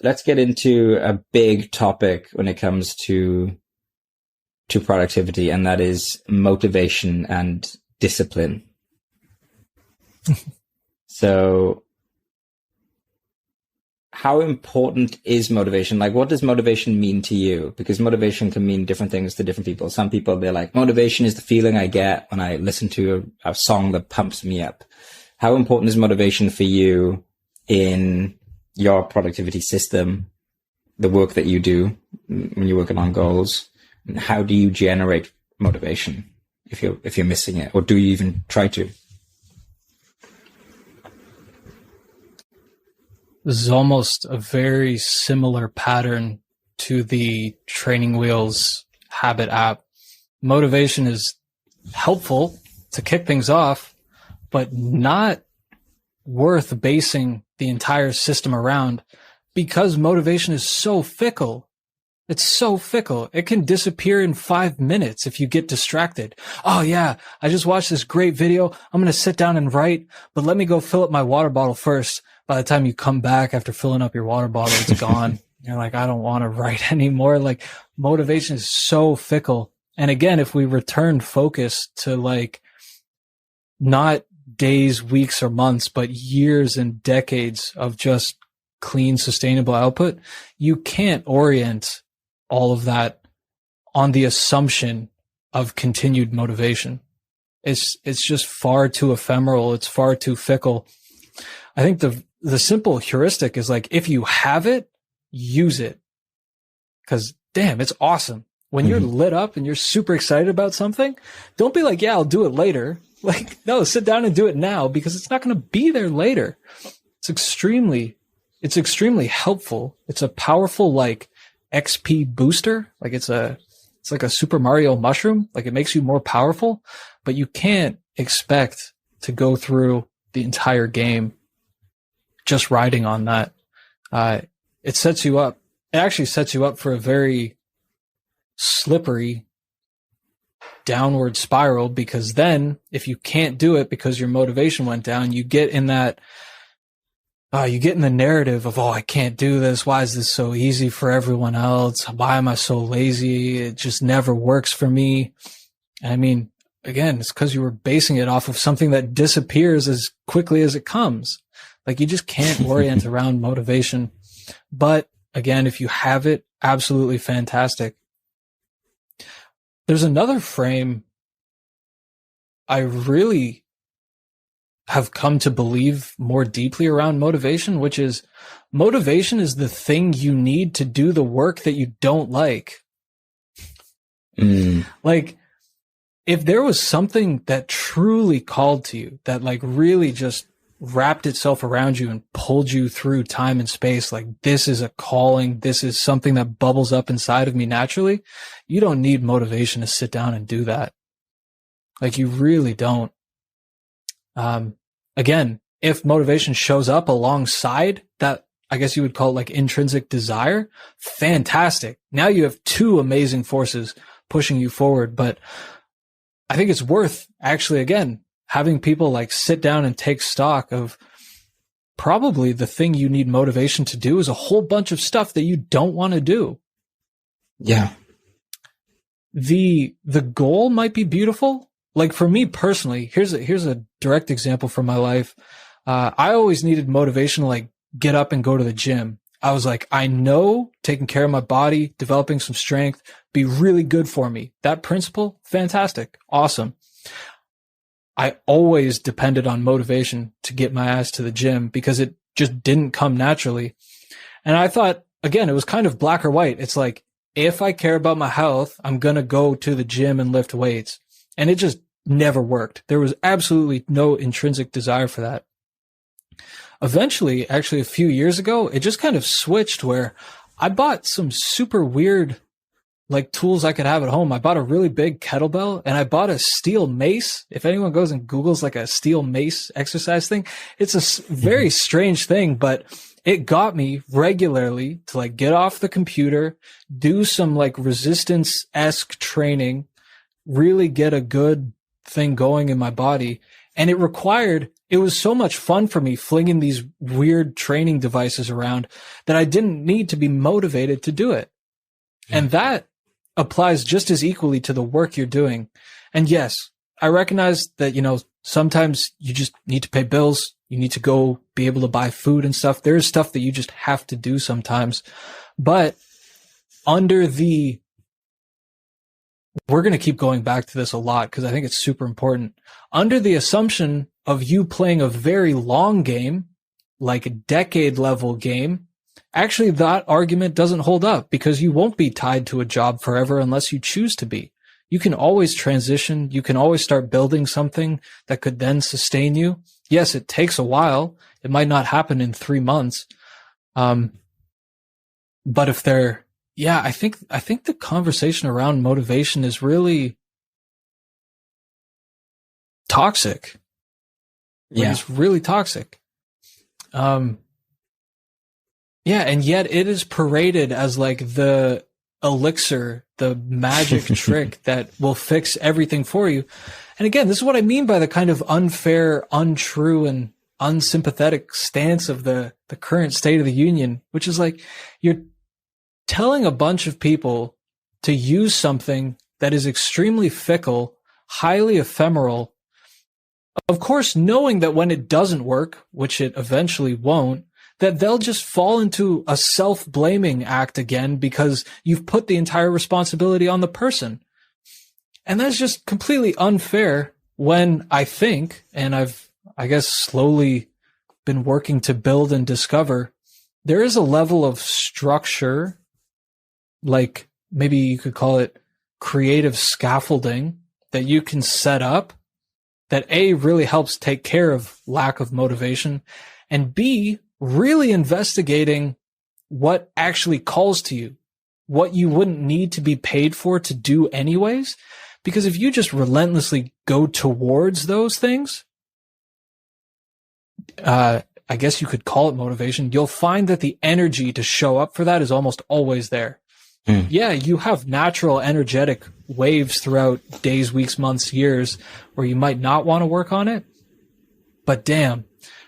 let's get into a big topic when it comes to productivity, and that is motivation and discipline. So how important is motivation? Like, what does motivation mean to you? Because motivation can mean different things to different people. Some people, they're like, motivation is the feeling I get when I listen to a song that pumps me up. How important is motivation for you in your productivity system, the work that you do when you're working on goals? And how do you generate motivation if you're missing it, or do you even try to? This is almost a very similar pattern to the Training Wheels habit app. Motivation is helpful to kick things off, but not worth basing the entire system around, because motivation is so fickle. It's so fickle. It can disappear in 5 minutes if you get distracted. Oh yeah, I just watched this great video. I'm going to sit down and write, but let me go fill up my water bottle first. By the time you come back after filling up your water bottle, it's gone. You're like, I don't want to write anymore. Like, motivation is so fickle. And again, if we return focus to like not days, weeks, or months, but years and decades of just clean, sustainable output, you can't orient all of that on the assumption of continued motivation. It's just far too ephemeral. It's far too fickle. I think the simple heuristic is like, if you have it, use it. Cause damn, it's awesome. When you're lit up and you're super excited about something, don't be like, yeah, I'll do it later. Like, no, sit down and do it now, because it's not going to be there later. It's extremely helpful. It's a powerful, like, XP booster. Like, it's like a Super Mario mushroom. Like, it makes you more powerful, but you can't expect to go through the entire game just riding on that. It sets you up. It actually sets you up for a very slippery downward spiral, because then if you can't do it because your motivation went down, you get in that, you get in the narrative of, oh, I can't do this. Why is this so easy for everyone else? Why am I so lazy? It just never works for me. And I mean, again, it's because you were basing it off of something that disappears as quickly as it comes. Like, you just can't orient around motivation. But again, if you have it, absolutely fantastic. There's another frame I really have come to believe more deeply around motivation, which is motivation is the thing you need to do the work that you don't like. Like, if there was something that truly called to you, that like really just wrapped itself around you and pulled you through time and space, like, this is a calling, this is something that bubbles up inside of me naturally, you don't need motivation to sit down and do that. Like, you really don't. Again, if motivation shows up alongside that, I guess you would call it like intrinsic desire, fantastic. Now you have two amazing forces pushing you forward. But I think it's worth actually, again, having people like sit down and take stock of probably the thing you need motivation to do is a whole bunch of stuff that you don't want to do. Yeah. The goal might be beautiful. Like, for me personally, here's a direct example from my life. I always needed motivation to like get up and go to the gym. I was like, I know taking care of my body, developing some strength, be really good for me. That principle, fantastic. Awesome. I always depended on motivation to get my ass to the gym because it just didn't come naturally. And I thought, again, it was kind of black or white. It's like, if I care about my health, I'm going to go to the gym and lift weights. And it just never worked. There was absolutely no intrinsic desire for that. Eventually, actually a few years ago, it just kind of switched where I bought some super weird like tools I could have at home. I bought a really big kettlebell and I bought a steel mace. If anyone goes and Googles like a steel mace exercise thing, it's a very strange thing, but it got me regularly to like get off the computer, do some like resistance-esque training, really get a good thing going in my body. And it was so much fun for me flinging these weird training devices around that I didn't need to be motivated to do it. And that applies just as equally to the work you're doing. And yes, I recognize that, sometimes you just need to pay bills. You need to go be able to buy food and stuff. There is stuff that you just have to do sometimes. But we're going to keep going back to this a lot because I think it's super important. Under the assumption of you playing a very long game, like a decade level game, actually that argument doesn't hold up because you won't be tied to a job forever unless you choose to be. You can always transition. You can always start building something that could then sustain you. Yes, it takes a while. It might not happen in 3 months. But I think the conversation around motivation is really toxic. Yeah. It's really toxic. And yet it is paraded as like the elixir, the magic trick that will fix everything for you. And again, this is what I mean by the kind of unfair, untrue, and unsympathetic stance of the current state of the union, which is like you're telling a bunch of people to use something that is extremely fickle, highly ephemeral, of course, knowing that when it doesn't work, which it eventually won't, that they'll just fall into a self-blaming act again because you've put the entire responsibility on the person. And that's just completely unfair when I think, and I've, I guess, slowly been working to build and discover, there is a level of structure, like maybe you could call it creative scaffolding, that you can set up that A, really helps take care of lack of motivation, and B, really investigating what actually calls to you, what you wouldn't need to be paid for to do anyways. Because if you just relentlessly go towards those things, I guess you could call it motivation, you'll find that the energy to show up for that is almost always there. Yeah, you have natural energetic waves throughout days, weeks, months, years where you might not want to work on it. But damn,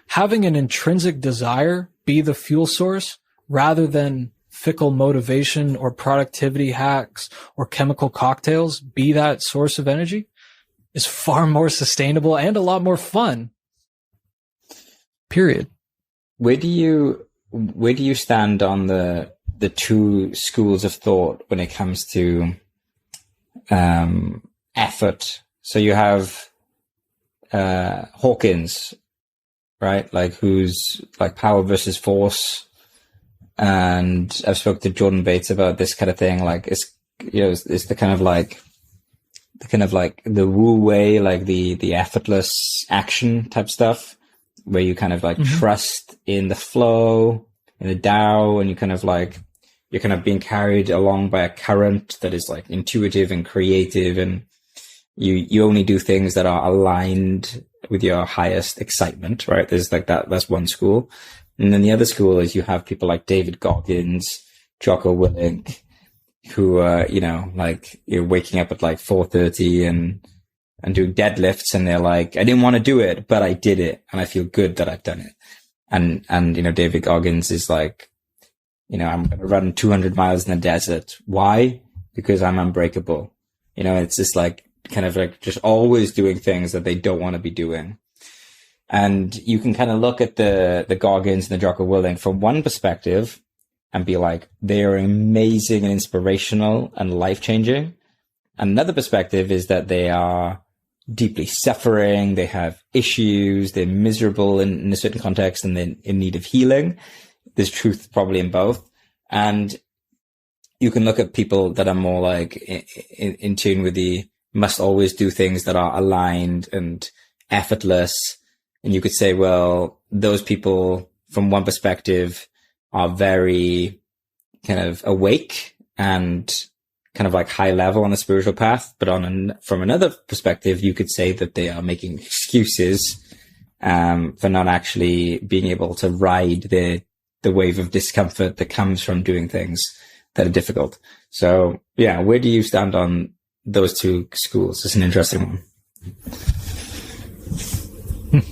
having an intrinsic desire be the fuel source rather than fickle motivation or productivity hacks or chemical cocktails be that source of energy is far more sustainable and a lot more fun. Period. Where do you stand on the two schools of thought when it comes to effort? So you have Hawkins, right? Like who's like power versus force. And I've spoken to Jordan Bates about this kind of thing. Like it's the kind of like the woo way, like the effortless action type stuff where you kind of like trust in the flow, in the Tao, and you're kind of being carried along by a current that is like intuitive and creative, and you only do things that are aligned with your highest excitement, right? There's like that's one school. And then the other school is you have people like David Goggins, Jocko Willink, who are, like you're waking up at like 4:30 and doing deadlifts, and they're like, I didn't want to do it, but I did it, and I feel good that I've done it. And David Goggins is like, I'm going to run 200 miles in the desert. Why? Because I'm unbreakable. It's just like kind of like just always doing things that they don't want to be doing. And you can kind of look at the Goggins and the Jocko Willink from one perspective and be like, they are amazing and inspirational and life-changing. Another perspective is that they are deeply suffering. They have issues. They're miserable in a certain context, and they're in need of healing. There's truth probably in both. And you can look at people that are more like in tune with the must always do things that are aligned and effortless. And you could say, well, those people from one perspective are very kind of awake and kind of like high level on the spiritual path. But from another perspective, you could say that they are making excuses for not actually being able to ride the wave of discomfort that comes from doing things that are difficult. So yeah, where do you stand on those two schools? It's an interesting one. In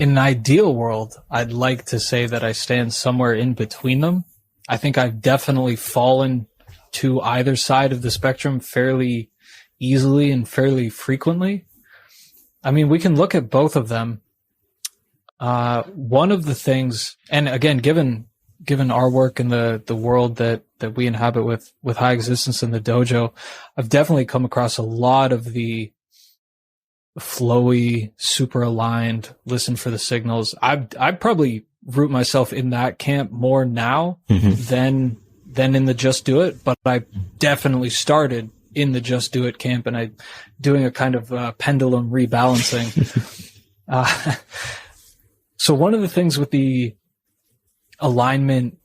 an ideal world, I'd like to say that I stand somewhere in between them. I think I've definitely fallen to either side of the spectrum fairly easily and fairly frequently. I mean, we can look at both of them. One of the things, and again, given our work in the world that we inhabit with high existence in the dojo, I've definitely come across a lot of the flowy, super aligned, listen for the signals. I'd probably root myself in that camp more now than in the just do it, but I definitely started in the just do it camp, and I doing a kind of pendulum rebalancing. So one of the things with the alignment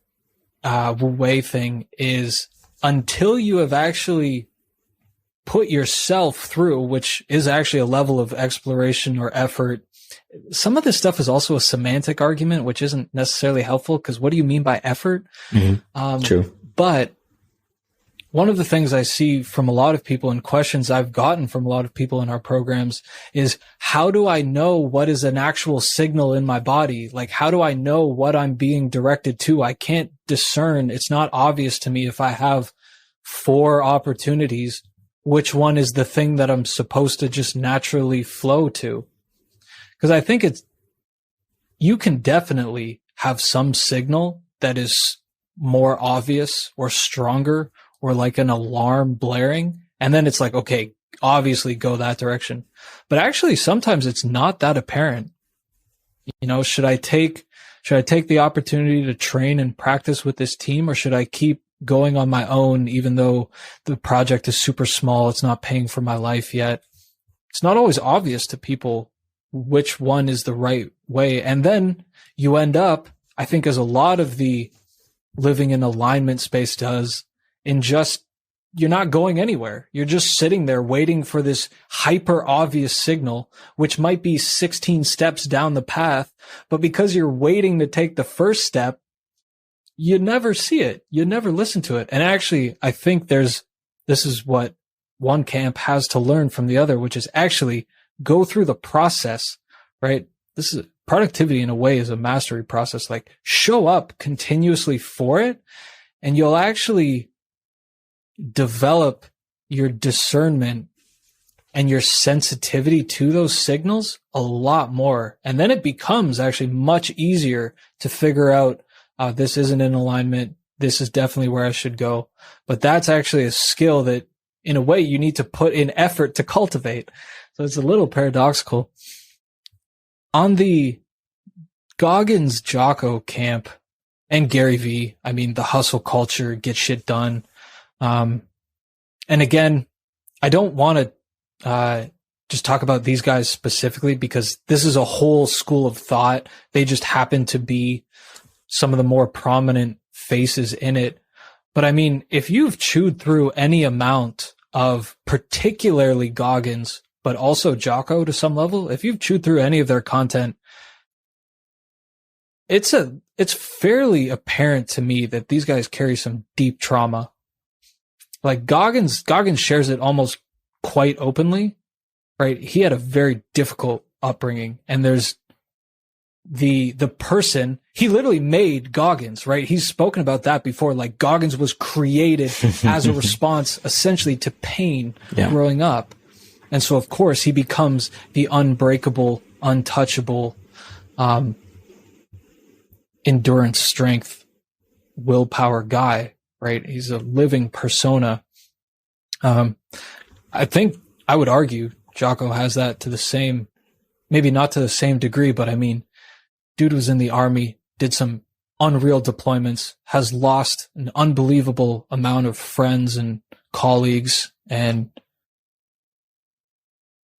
way thing is, until you have actually put yourself through, which is actually a level of exploration or effort. Some of this stuff is also a semantic argument, which isn't necessarily helpful, because what do you mean by effort? True. But one of the things I see from a lot of people, and questions I've gotten from a lot of people in our programs, is how do I know what is an actual signal in my body? Like, how do I know what I'm being directed to? I can't discern. It's not obvious to me if I have 4 opportunities, which one is the thing that I'm supposed to just naturally flow to. Because I think you can definitely have some signal that is more obvious or stronger, or like an alarm blaring. And then it's like, okay, obviously go that direction. But actually, sometimes it's not that apparent. You know, should I take the opportunity to train and practice with this team, or should I keep going on my own, even though the project is super small, it's not paying for my life yet? It's not always obvious to people which one is the right way. And then you end up, I think, as a lot of the living in alignment space does, in just, you're not going anywhere. You're just sitting there waiting for this hyper obvious signal, which might be 16 steps down the path. But because you're waiting to take the first step, you never see it. You never listen to it. And actually, I think this is what one camp has to learn from the other, which is actually go through the process, right? This is productivity in a way, is a mastery process. Like, show up continuously for it, and you'll actually develop your discernment and your sensitivity to those signals a lot more. And then it becomes actually much easier to figure out, this isn't in alignment. This is definitely where I should go. But that's actually a skill that, in a way, you need to put in effort to cultivate. So it's a little paradoxical. On the Goggins Jocko camp and Gary V, I mean, the hustle culture, get shit done. And again, I don't want to just talk about these guys specifically, because this is a whole school of thought. They just happen to be some of the more prominent faces in it. But I mean, if you've chewed through any amount of particularly Goggins, but also Jocko to some level, if you've chewed through any of their content, it's fairly apparent to me that these guys carry some deep trauma. Like Goggins shares it almost quite openly, right? He had a very difficult upbringing, and there's the person, he literally made Goggins, right? He's spoken about that before. Like, Goggins was created as a response essentially to pain growing up. And so of course he becomes the unbreakable, untouchable, endurance, strength, willpower guy, right? He's a living persona. I think I would argue Jocko has that to the same, maybe not to the same degree, but I mean, dude was in the army, did some unreal deployments, has lost an unbelievable amount of friends and colleagues and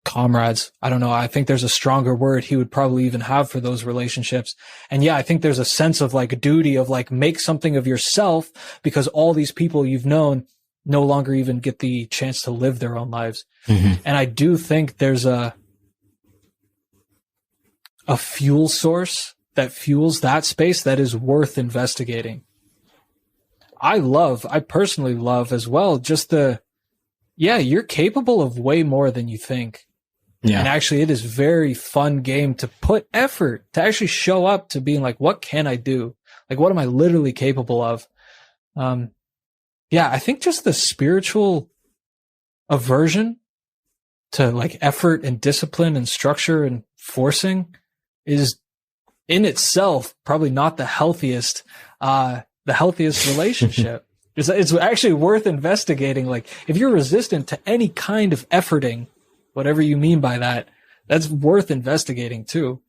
comrades. I don't know. I think there's a stronger word he would probably even have for those relationships. And yeah, I think there's a sense of like a duty of like, make something of yourself, because all these people you've known no longer even get the chance to live their own lives. And I do think there's a fuel source that fuels that space that is worth investigating. I personally love as well, just you're capable of way more than you think. Yeah. And actually, it is very fun game to put effort, to actually show up to being like, what can I do? Like, what am I literally capable of? Yeah, I think just the spiritual aversion to like effort and discipline and structure and forcing is in itself probably not the healthiest relationship. It's actually worth investigating. Like, if you're resistant to any kind of efforting, whatever you mean by that, that's worth investigating too.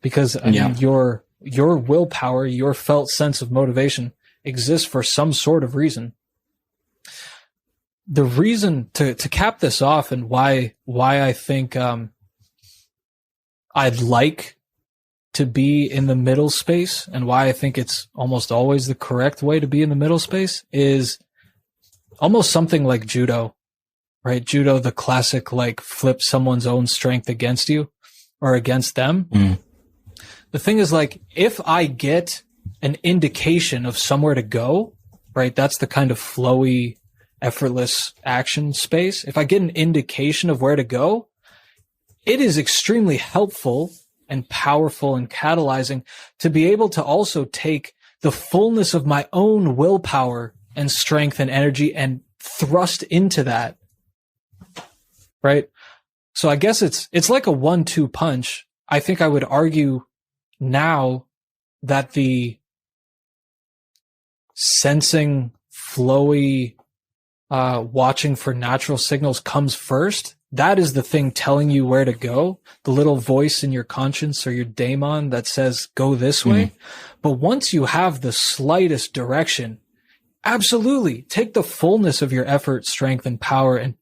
Because I mean, your willpower, your felt sense of motivation exists for some sort of reason. The reason to cap this off and why I think I'd like to be in the middle space and why I think it's almost always the correct way to be in the middle space is almost something like judo, right? Judo, the classic, like, flip someone's own strength against you or against them. The thing is, like, if I get an indication of somewhere to go, right? That's the kind of flowy, effortless action space. If I get an indication of where to go, it is extremely helpful and powerful and catalyzing to be able to also take the fullness of my own willpower and strength and energy and thrust into that. Right? So I guess it's like a 1-2 punch. I think I would argue now that the sensing, flowy, watching for natural signals comes first. That is the thing telling you where to go. The little voice in your conscience or your daemon that says, go this way. But once you have the slightest direction, absolutely take the fullness of your effort, strength, and power and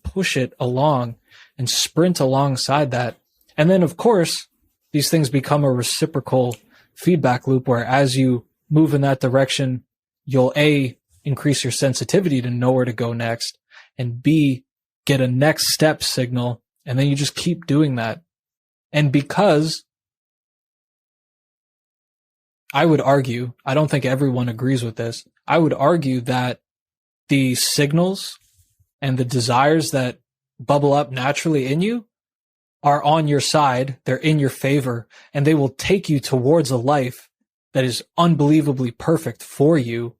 push it along and sprint alongside that. And then, of course, these things become a reciprocal feedback loop where as you move in that direction, you'll A, increase your sensitivity to know where to go next, and B, get a next step signal, and then you just keep doing that. And because I would argue, I don't think everyone agrees with this, I would argue that the signals and the desires that bubble up naturally in you are on your side, they're in your favor, and they will take you towards a life that is unbelievably perfect for you.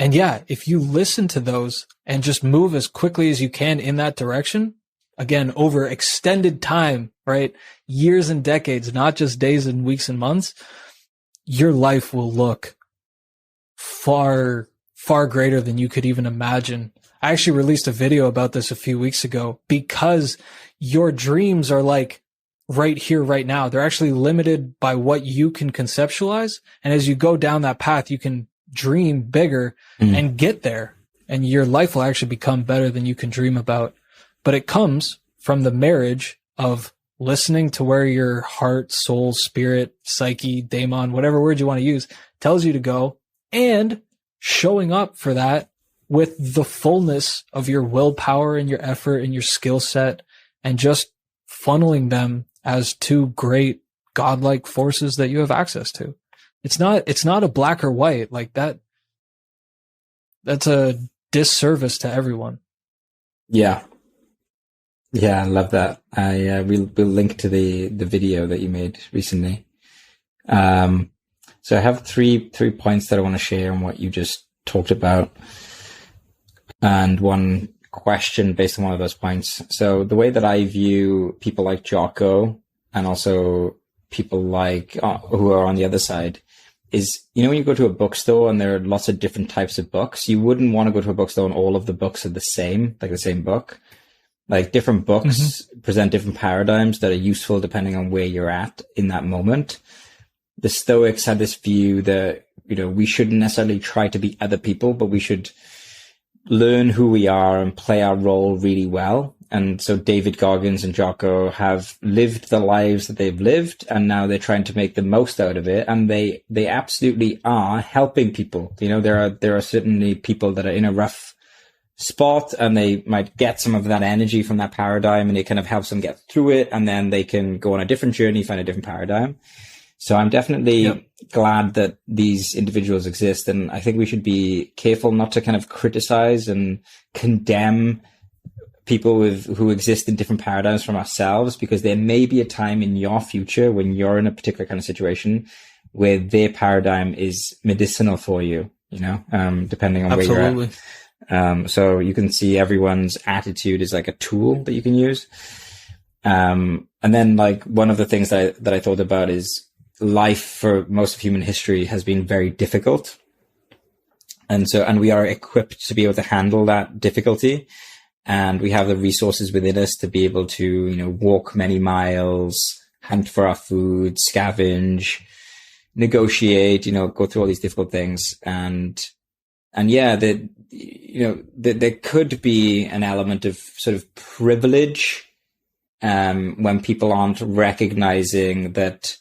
And yeah, if you listen to those and just move as quickly as you can in that direction, again, over extended time, right? Years and decades, not just days and weeks and months, your life will look far, far greater than you could even imagine. I actually released a video about this a few weeks ago because your dreams are like right here, right now. They're actually limited by what you can conceptualize. And as you go down that path, you can dream bigger and get there, and your life will actually become better than you can dream about. But it comes from the marriage of listening to where your heart, soul, spirit, psyche, daemon, whatever word you want to use, tells you to go, and showing up for that with the fullness of your willpower and your effort and your skill set, and just funneling them as two great godlike forces that you have access to. It's not a black or white like that. That's a disservice to everyone. Yeah, I love that. We'll link to the video that you made recently. So I have three points that I want to share on what you just talked about, and one question based on one of those points. So the way that I view people like Jocko and also people like who are on the other side is, when you go to a bookstore and there are lots of different types of books, you wouldn't want to go to a bookstore and all of the books are the same, like the same book. Like different books present different paradigms that are useful depending on where you're at in that moment. The Stoics had this view that, we shouldn't necessarily try to be other people, but we should learn who we are and play our role really well. And so David Goggins and Jocko have lived the lives that they've lived, and now they're trying to make the most out of it. And they absolutely are helping people. There are certainly people that are in a rough spot, and they might get some of that energy from that paradigm, and it kind of helps them get through it. And then they can go on a different journey, find a different paradigm. So I'm definitely glad that these individuals exist. And I think we should be careful not to kind of criticize and condemn people who exist in different paradigms from ourselves, because there may be a time in your future when you're in a particular kind of situation where their paradigm is medicinal for you, depending on where you're at. So you can see everyone's attitude is like a tool that you can use. And then like one of the things that I thought about is life for most of human history has been very difficult. And we are equipped to be able to handle that difficulty. And we have the resources within us to be able to, walk many miles, hunt for our food, scavenge, negotiate, go through all these difficult things. And yeah, there could be an element of sort of privilege, when people aren't recognizing that,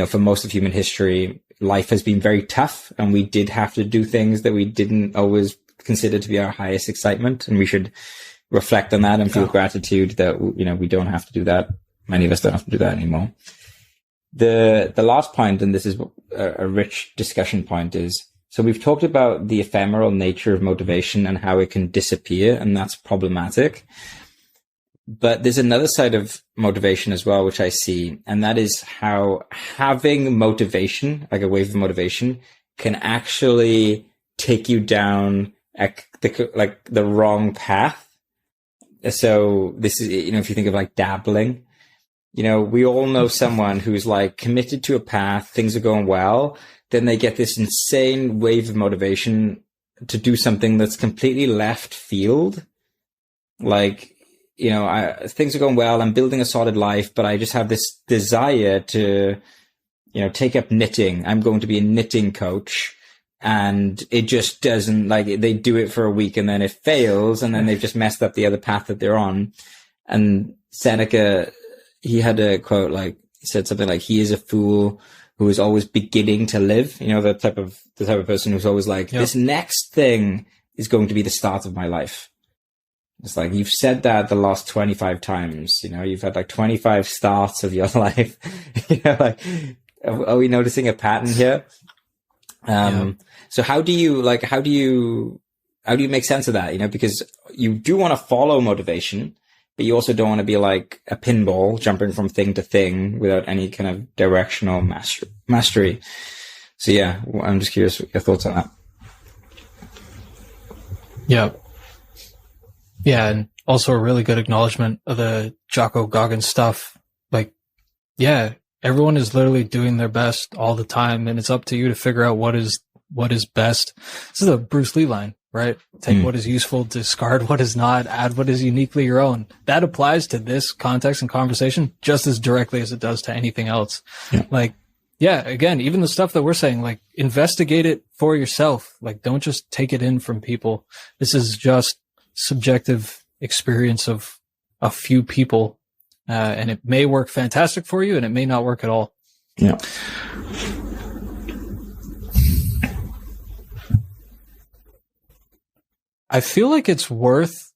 for most of human history, life has been very tough, and we did have to do things that we didn't always consider to be our highest excitement. And we should reflect on that and feel gratitude that, we don't have to do that. Many of us don't have to do that anymore. The last point, and this is a rich discussion point, is, so we've talked about the ephemeral nature of motivation and how it can disappear, and that's problematic. But there's another side of motivation as well, which I see, and that is how having motivation, like a wave of motivation, can actually take you down the wrong path. So this is, if you think of like dabbling, we all know someone who's like committed to a path, things are going well, then they get this insane wave of motivation to do something that's completely left field. Like, things are going well, I'm building a solid life, but I just have this desire to, take up knitting. I'm going to be a knitting coach. And it just doesn't, like, they do it for a week and then it fails, and then they've just messed up the other path that they're on. And Seneca, he had a quote, like, he said something like, he is a fool who is always beginning to live. The type of person who's always like, this next thing is going to be the start of my life. It's like, you've said that the last 25 times, you've had like 25 starts of your life. Are we noticing a pattern here? So how do you make sense of that? Because you do want to follow motivation, but you also don't want to be like a pinball jumping from thing to thing without any kind of directional mastery. So yeah, I'm just curious what your thoughts on that. Yeah. Yeah. And also a really good acknowledgement of the Jocko Goggins stuff. Like, yeah, everyone is literally doing their best all the time, and it's up to you to figure out what is best. This is a Bruce Lee line, right? Take what is useful, discard what is not, add what is uniquely your own. That applies to this context and conversation just as directly as it does to anything else. Yeah. Like, yeah, again, even the stuff that we're saying, like, investigate it for yourself. Like, don't just take it in from people. This is just subjective experience of a few people. And it may work fantastic for you, and it may not work at all. Yeah. I feel like it's worth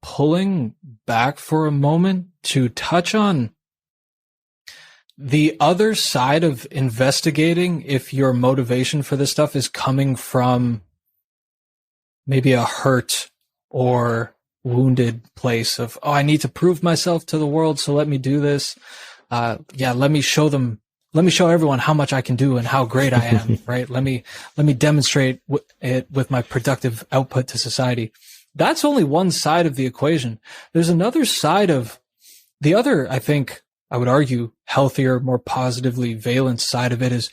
pulling back for a moment to touch on the other side of investigating if your motivation for this stuff is coming from maybe a hurt or wounded place of, oh, I need to prove myself to the world, so let me do this. Let me show everyone how much I can do and how great I am, right? Let me demonstrate it with my productive output to society. That's only one side of the equation. There's another side of the other, I think, I would argue, healthier, more positively valent side of it is,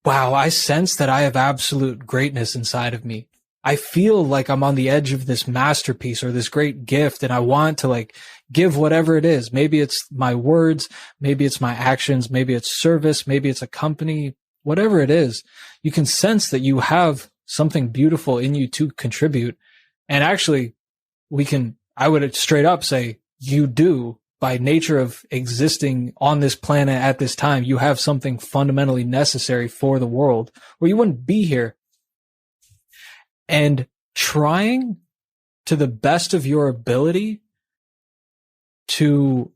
wow, I sense that I have absolute greatness inside of me. I feel like I'm on the edge of this masterpiece or this great gift, and I want to like give whatever it is. Maybe it's my words, maybe it's my actions, maybe it's service, maybe it's a company, whatever it is. You can sense that you have something beautiful in you to contribute. And actually, I would straight up say you do. By nature of existing on this planet at this time, you have something fundamentally necessary for the world, or you wouldn't be here. And trying to the best of your ability to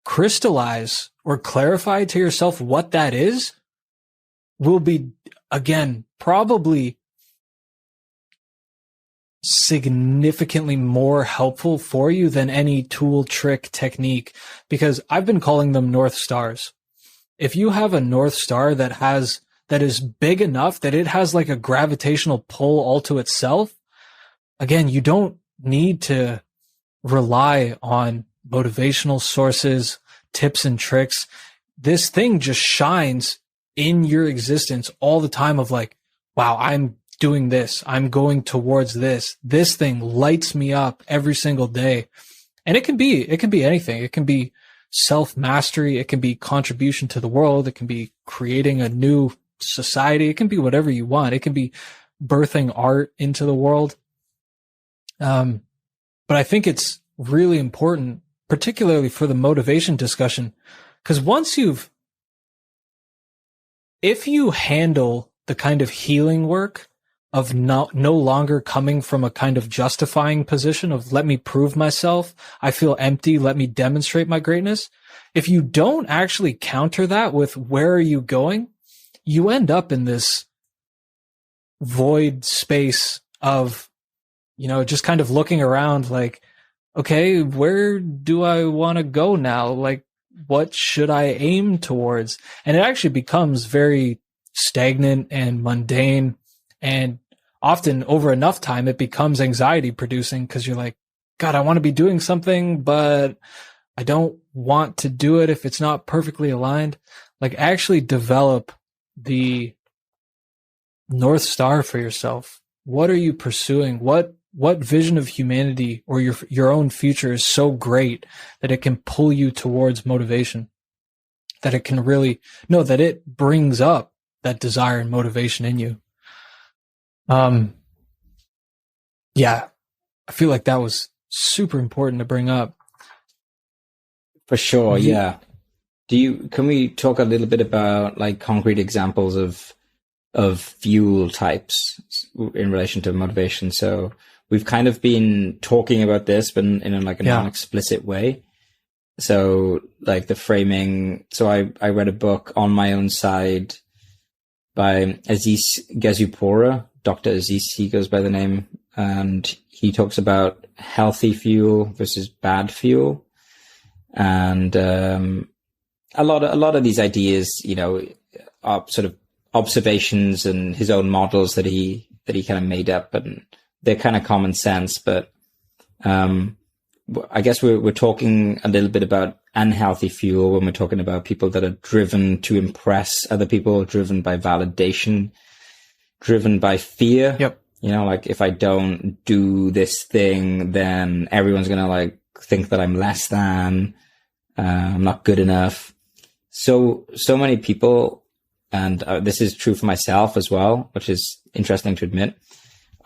crystallize or clarify to yourself what that is will be, again, probably significantly more helpful for you than any tool, trick, technique, because I've been calling them North Stars. If you have a North Star that is big enough that it has like a gravitational pull all to itself, again, you don't need to rely on motivational sources, tips and tricks. This thing just shines in your existence all the time of like, wow, I'm doing this. I'm going towards this. This thing lights me up every single day. And it can be anything. It can be self-mastery. It can be contribution to the world. It can be creating a new society. It can be whatever you want. It can be birthing art into the world. But I think it's really important, particularly for the motivation discussion, because if you handle the kind of healing work of no longer coming from a kind of justifying position of let me prove myself, I feel empty, let me demonstrate my greatness. If you don't actually counter that with where are you going, you end up in this void space of, just kind of looking around like, okay, where do I want to go now? Like, what should I aim towards? And it actually becomes very stagnant and mundane. And often over enough time, it becomes anxiety producing because you're like, God, I want to be doing something, but I don't want to do it if it's not perfectly aligned. Like, actually develop the North Star for yourself. What are you pursuing? What vision of humanity or your own future is so great that it can pull you towards motivation, that it can really know that it brings up that desire and motivation in you. Yeah, I feel like that was super important to bring up. For sure. Yeah. Can we talk a little bit about like concrete examples of fuel types in relation to motivation? So we've kind of been talking about this, but in a non-explicit way. So like the framing. So I read a book, On My Own Side, by Aziz Gazupora. Dr. Aziz, he goes by the name, and he talks about healthy fuel versus bad fuel. And a lot of these ideas, are sort of observations and his own models that he kind of made up, and they're kind of common sense. But I guess we're talking a little bit about unhealthy fuel when we're talking about people that are driven to impress other people, driven by validation, driven by fear. Yep. Like if I don't do this thing, then everyone's going to like think that I'm less than, I'm not good enough. So many people, and this is true for myself as well, which is interesting to admit,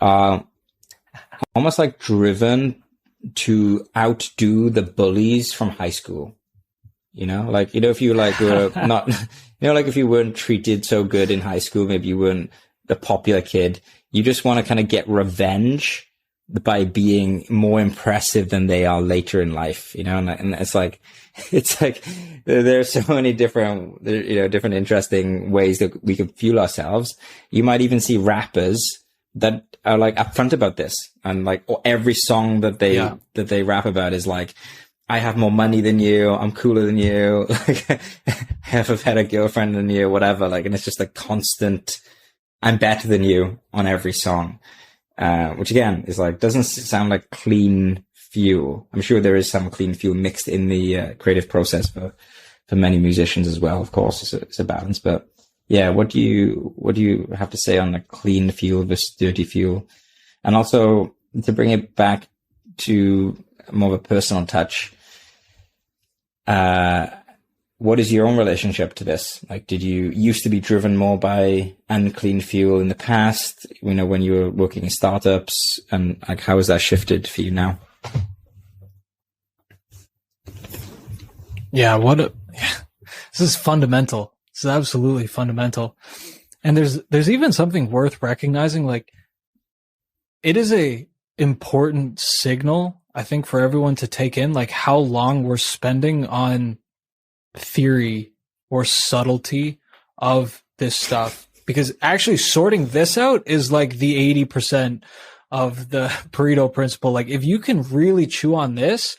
almost like driven to outdo the bullies from high school. If you like were not, like if you weren't treated so good in high school, maybe you weren't the popular kid, you just want to kind of get revenge by being more impressive than they are later in life, and it's like there's so many different, different interesting ways that we can fuel ourselves. You might even see rappers that are like upfront about this, and like every song that they rap about is like, I have more money than you, I'm cooler than you, like I have a better girlfriend than you, whatever. Like, and it's just a constant, I'm better than you on every song. Which again is like, doesn't sound like clean fuel. I'm sure there is some clean fuel mixed in the creative process for many musicians as well. Of course, it's a balance, but yeah, what do you have to say on the clean fuel versus dirty fuel? And also to bring it back to more of a personal touch, what is your own relationship to this? Like, did you used to be driven more by unclean fuel in the past, when you were working in startups, and like, how has that shifted for you now? Yeah, this is fundamental. This is absolutely fundamental. And there's even something worth recognizing, like, it is a important signal, I think, for everyone to take in, like how long we're spending on theory or subtlety of this stuff, because actually sorting this out is like the 80% of the Pareto principle. Like if you can really chew on this,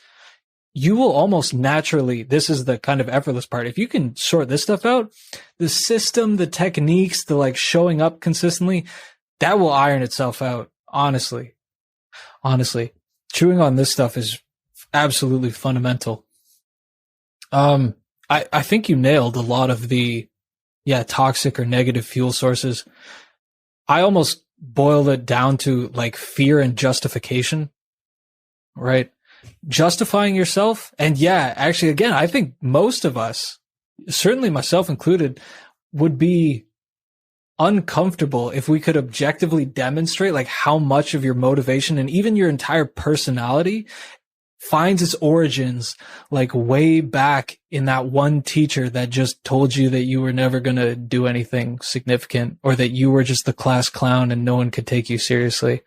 you will almost naturally, this is the kind of effortless part. If you can sort this stuff out, the system, the techniques, the like showing up consistently, that will iron itself out. Honestly, chewing on this stuff is absolutely fundamental. I think you nailed a lot of the, toxic or negative fuel sources. I almost boiled it down to like fear and justification, right? Justifying yourself. And actually, again, I think most of us, certainly myself included, would be uncomfortable if we could objectively demonstrate like how much of your motivation and even your entire personality finds its origins like way back in that one teacher that just told you that you were never going to do anything significant, or that you were just the class clown and no one could take you seriously.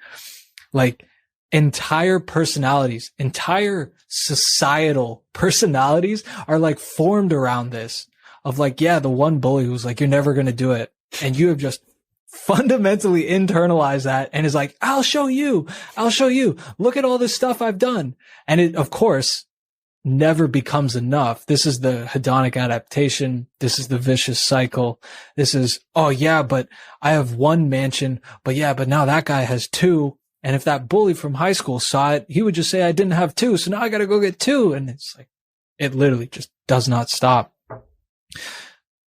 Like entire personalities, entire societal personalities are like formed around this of like, the one bully who's like, you're never going to do it. And you have just fundamentally internalized that and is like, I'll show you. Look at all this stuff I've done. And it, of course, never becomes enough. This is the hedonic adaptation. This is the vicious cycle. This is, but I have one mansion, but now that guy has two. And if that bully from high school saw it, he would just say, I didn't have two. So now I got to go get two. And it's like, it literally just does not stop.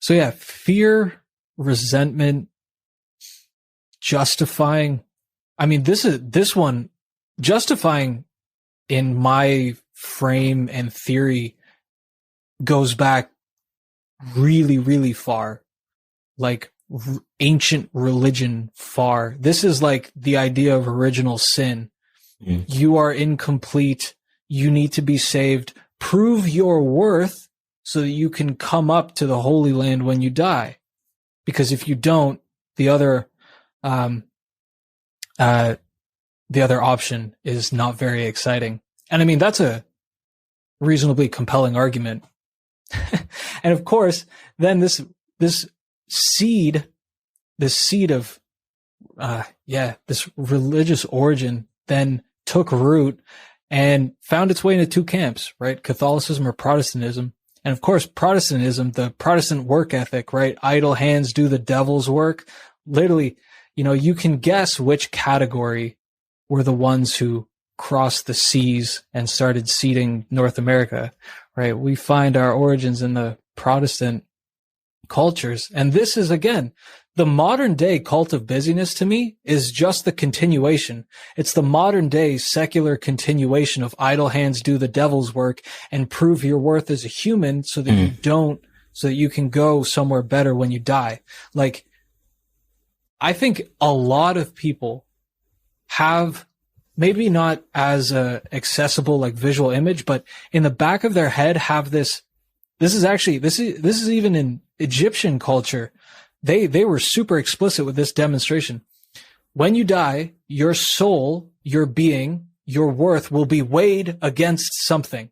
So fear, resentment, justifying. I mean, this one, justifying in my frame and theory goes back really, really far, like ancient religion far. This is like the idea of original sin. You are incomplete. You need to be saved. Prove your worth so that you can come up to the Holy Land when you die. Because if you don't, the other option is not very exciting. And I mean, that's a reasonably compelling argument. And of course, then this seed of, this religious origin then took root and found its way into two camps, right? Catholicism or Protestantism. And of course, Protestantism, the Protestant work ethic, right? Idle hands do the devil's work. Literally, you can guess which category were the ones who crossed the seas and started seeding North America, right? We find our origins in the Protestant cultures. And this is, again, the modern day cult of busyness to me is just the continuation. It's the modern day secular continuation of idle hands do the devil's work and prove your worth as a human so that so that you can go somewhere better when you die. Like, I think a lot of people have, maybe not as a accessible like visual image, but in the back of their head have this. This is even in Egyptian culture. They were super explicit with this demonstration. When you die, your soul, your being, your worth will be weighed against something.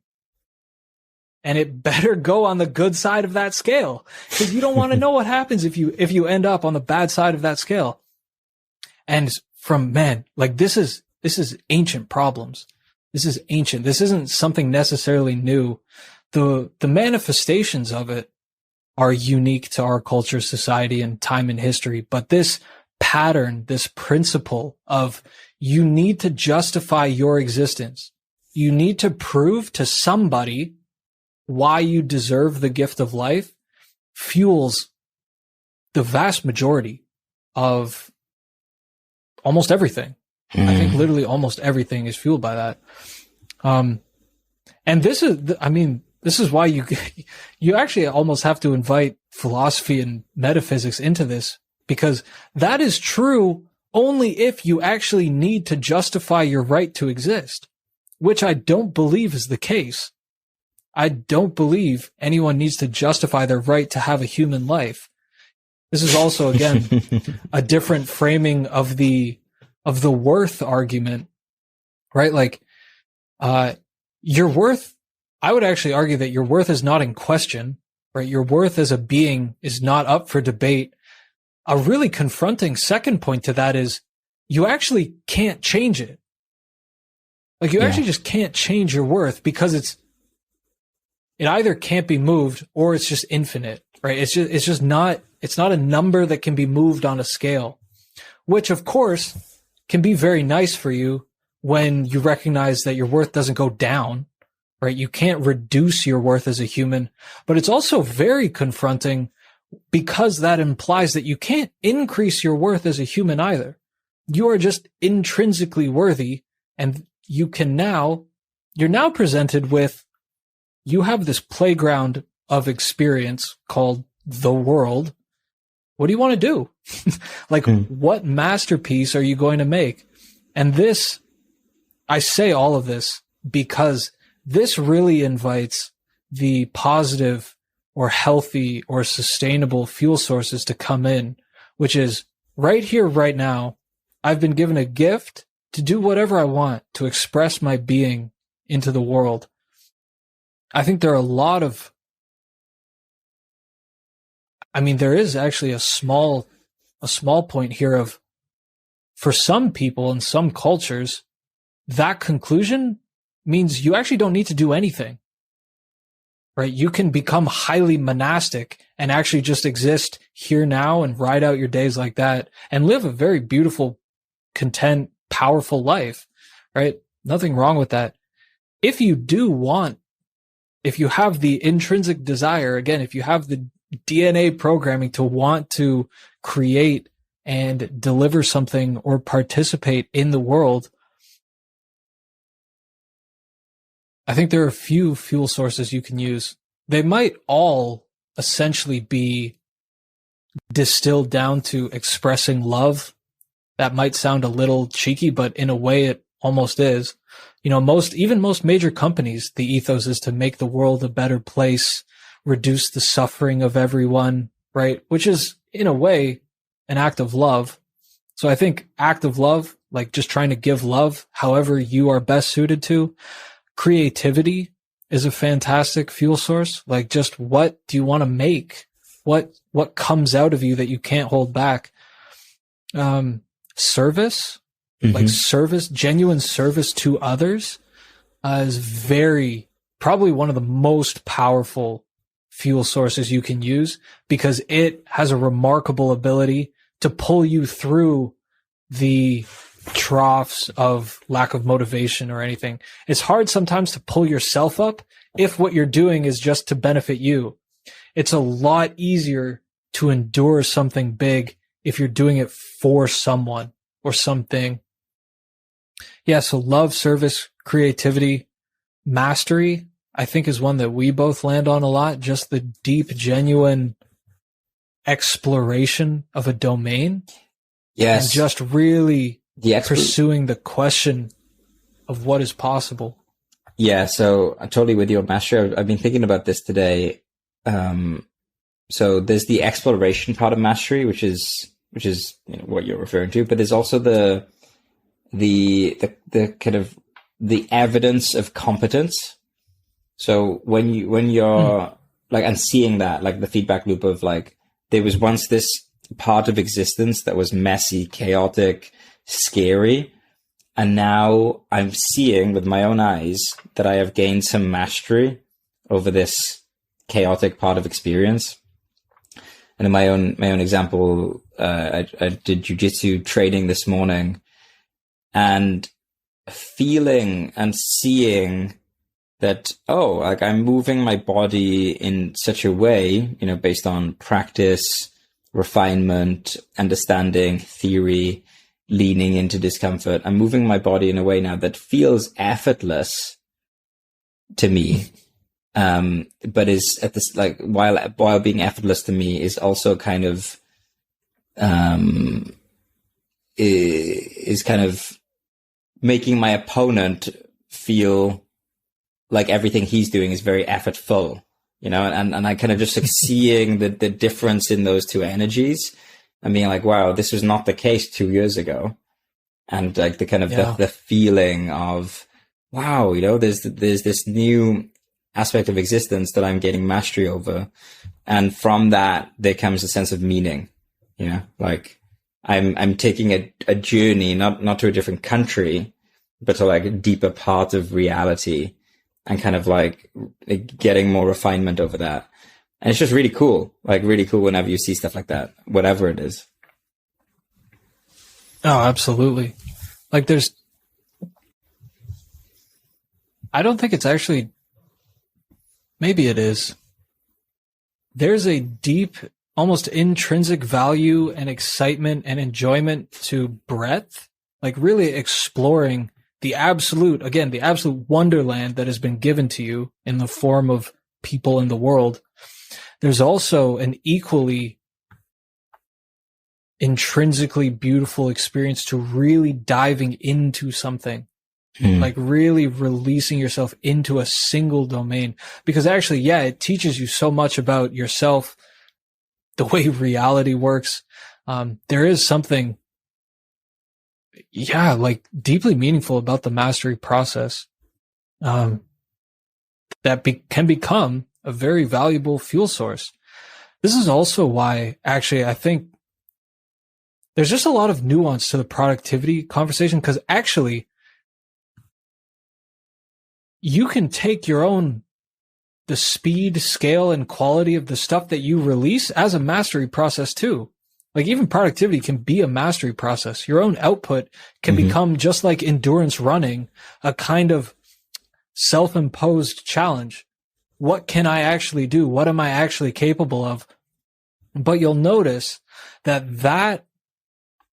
And it better go on the good side of that scale, because you don't want to know what happens if you end up on the bad side of that scale. And this is ancient problems. This is ancient. This isn't something necessarily new. The manifestations of it are unique to our culture, society, and time in history. But this pattern, this principle of you need to justify your existence. You need to prove to somebody why you deserve the gift of life, fuels the vast majority of almost everything. I think literally almost everything is fueled by that. And this is why you actually almost have to invite philosophy and metaphysics into this, because that is true only if you actually need to justify your right to exist, which I don't believe is the case. I don't believe anyone needs to justify their right to have a human life. This is also, again, a different framing of the worth argument, right? Like, your worth, I would actually argue that your worth is not in question. right? Your worth as a being is not up for debate. A really confronting second point to that is you actually can't change it. Like you actually just can't change your worth because it either can't be moved or it's just infinite, right? It's not a number that can be moved on a scale, which of course can be very nice for you when you recognize that your worth doesn't go down, right? You can't reduce your worth as a human, but it's also very confronting because that implies that you can't increase your worth as a human either. You are just intrinsically worthy, and you're now presented with, you have this playground of experience called the world. What do you want to do? Like, what masterpiece are you going to make? And this, I say all of this because this really invites the positive or healthy or sustainable fuel sources to come in, which is right here, right now. I've been given a gift to do whatever I want, to express my being into the world. I think there are a lot of, there is actually a small point here of, for some people in some cultures, that conclusion means you actually don't need to do anything, right? You can become highly monastic and actually just exist here now and ride out your days like that and live a very beautiful, content, powerful life, right? Nothing wrong with that. If you have the intrinsic desire, again, if you have the DNA programming to want to create and deliver something or participate in the world, I think there are a few fuel sources you can use. They might all essentially be distilled down to expressing love. That might sound a little cheeky, but in a way it almost is. Most major companies, the ethos is to make the world a better place, reduce the suffering of everyone, right? Which is, in a way, an act of love. So I think act of love, like just trying to give love however you are best suited to. Creativity is a fantastic fuel source. Like, just what do you want to make? What comes out of you that you can't hold back? Service, like genuine service to others, is probably one of the most powerful fuel sources you can use, because it has a remarkable ability to pull you through the troughs of lack of motivation or anything. It's hard sometimes to pull yourself up if what you're doing is just to benefit you. It's a lot easier to endure something big if you're doing it for someone or something. Yeah, so love, service, creativity, mastery, I think, is one that we both land on a lot. Just the deep, genuine exploration of a domain. Yes. And just really pursuing the question of what is possible. Yeah, so I'm totally with you on mastery. I've been thinking about this today. So there's the exploration part of mastery, which is what you're referring to, but there's also the kind of the evidence of competence. So when you're like, and seeing that, like the feedback loop of like, there was once this part of existence that was messy, chaotic, scary. And now I'm seeing with my own eyes that I have gained some mastery over this chaotic part of experience. And in my own example, I did jujitsu training this morning, and feeling and seeing that, like I'm moving my body in such a way, based on practice, refinement, understanding, theory, leaning into discomfort. I'm moving my body in a way now that feels effortless to me. But is at this, like, while being effortless to me, is also kind of, is kind of making my opponent feel like everything he's doing is very effortful, and I kind of just like seeing the difference in those two energies and being like, wow, this was not the case 2 years ago. And like the kind of the feeling of, wow, there's this new aspect of existence that I'm gaining mastery over. And from that, there comes a sense of meaning, you know, like I'm taking a journey, not to a different country, but to like a deeper part of reality, and kind of like getting more refinement over that. And it's just really cool, like really cool whenever you see stuff like that, whatever it is. Oh, absolutely. Like I don't think it's actually, maybe it is. There's a deep, almost intrinsic value and excitement and enjoyment to breadth, like really exploring the absolute wonderland that has been given to you in the form of people in the world. There's also an equally intrinsically beautiful experience to really diving into something, like really releasing yourself into a single domain. Because actually, yeah, it teaches you so much about yourself, the way reality works. There is something, like deeply meaningful about the mastery process, that can become a very valuable fuel source. This is also why, actually, I think there's just a lot of nuance to the productivity conversation, because actually you can take the speed, scale, and quality of the stuff that you release as a mastery process too. Like even productivity can be a mastery process. Your own output can become, just like endurance running, a kind of self-imposed challenge. What can I actually do? What am I actually capable of? But you'll notice that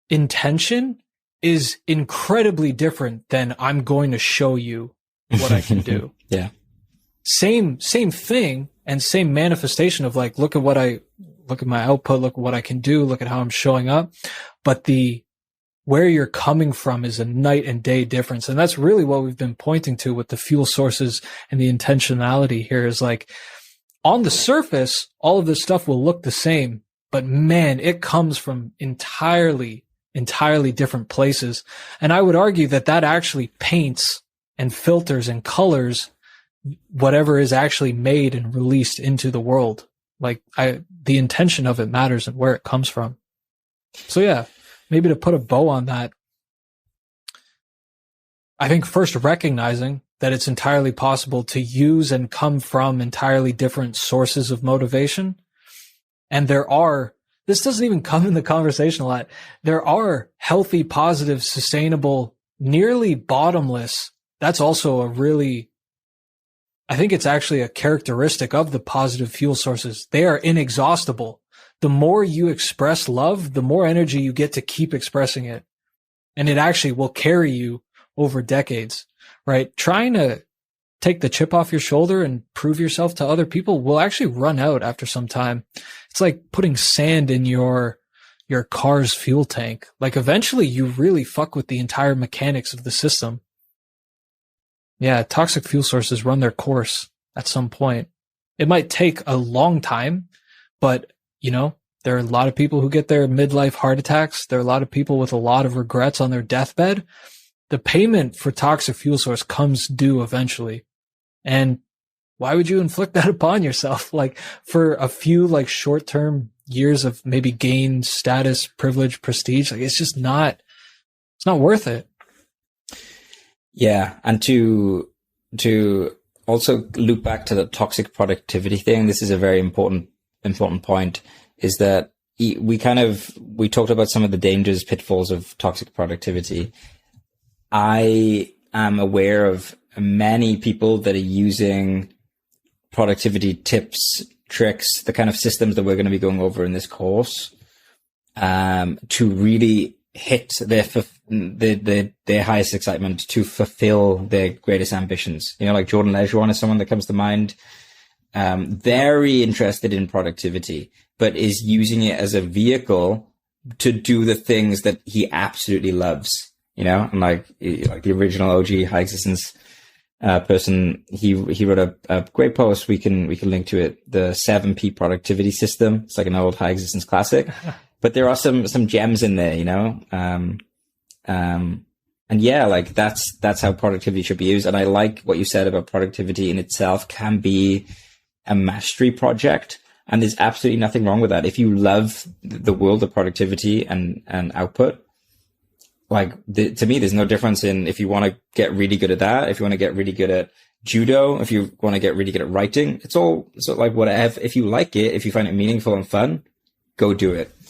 intention is incredibly different than I'm going to show you what I can do. Yeah. Same thing and same manifestation of like, look at my output, look at what I can do, look at how I'm showing up. But where you're coming from is a night and day difference. And that's really what we've been pointing to with the fuel sources and the intentionality here, is like on the surface, all of this stuff will look the same, but man, it comes from entirely different places. And I would argue that actually paints and filters and colors whatever is actually made and released into the world. Like the intention of it matters and where it comes from. So yeah, maybe to put a bow on that, I think first recognizing that it's entirely possible to use and come from entirely different sources of motivation. And this doesn't even come in the conversation a lot. There are healthy, positive, sustainable, nearly bottomless. That's also I think it's actually a characteristic of the positive fuel sources. They are inexhaustible. The more you express love, the more energy you get to keep expressing it. And it actually will carry you over decades, right? Trying to take the chip off your shoulder and prove yourself to other people will actually run out after some time. It's like putting sand in your car's fuel tank. Like eventually you really fuck with the entire mechanics of the system. Yeah, toxic fuel sources run their course at some point. It might take a long time, but there are a lot of people who get their midlife heart attacks. There are a lot of people with a lot of regrets on their deathbed. The payment for toxic fuel source comes due eventually. And why would you inflict that upon yourself? Like for a few like short-term years of maybe gain, status, privilege, prestige, like it's not worth it. Yeah. And to also loop back to the toxic productivity thing, this is a very important point, is that we talked about some of the dangers, pitfalls of toxic productivity. I am aware of many people that are using productivity tips, tricks, the kind of systems that we're going to be going over in this course, to really hit their highest excitement, to fulfill their greatest ambitions. Like Jordan Lejeune is someone that comes to mind. Very interested in productivity, but is using it as a vehicle to do the things that he absolutely loves. And like the original OG high existence person, he wrote a great post. We can link to it. The 7P productivity system. It's like an old high existence classic. But there are some gems in there, and And yeah, like that's how productivity should be used. And I like what you said about productivity in itself can be a mastery project. And there's absolutely nothing wrong with that. If you love the world of productivity and output, like to me, there's no difference in if you want to get really good at that, if you want to get really good at judo, if you want to get really good at writing, it's all like whatever. If you like it, if you find it meaningful and fun, go do it.